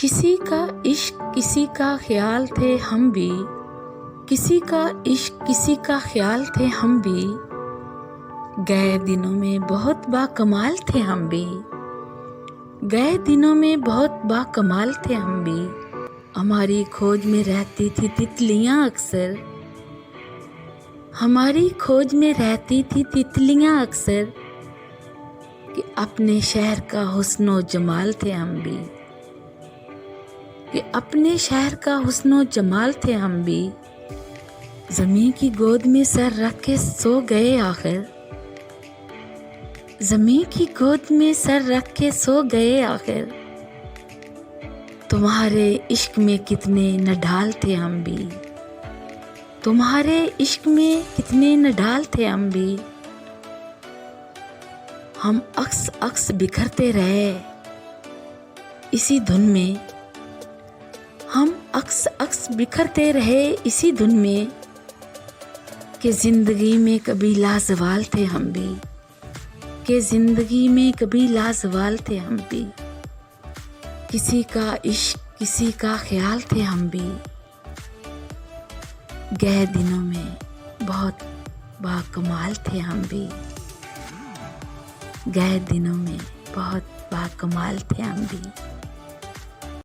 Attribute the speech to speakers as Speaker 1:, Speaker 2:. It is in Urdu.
Speaker 1: کسی کا عشق کسی کا خیال تھے ہم بھی، کسی کا عشق کسی کا خیال تھے ہم بھی، گئے دنوں میں بہت با کمال تھے ہم بھی، گئے دنوں میں بہت با کمال تھے ہم بھی۔ ہماری کھوج میں رہتی تھی تتلیاں اکثر، ہماری کھوج میں رہتی تھی تتلیاں اکثر، کہ اپنے شہر کا حسن و جمال تھے ہم بھی، کہ اپنے شہر کا حسن و جمال تھے ہم بھی۔ زمیں کی گود میں سر رکھ کے سو گئے آخر، زمیں کی گود میں سر رکھ کے سو گئے آخر، تمہارے عشق میں کتنے نڈھال تھے ہم بھی، تمہارے عشق میں کتنے نڈھال تھے ہم بھی۔ ہم عکس بکھرتے رہے اسی دھن میں، ہم عکس بکھرتے رہے اسی دھن میں، کہ زندگی میں کبھی لازوال تھے ہم بھی، کہ زندگی میں کبھی لازوال تھے ہم بھی۔ کسی کا عشق کسی کا خیال تھے ہم بھی، گئے دنوں میں بہت با کمال تھے ہم بھی، گئے دنوں میں بہت با کمال تھے ہم بھی۔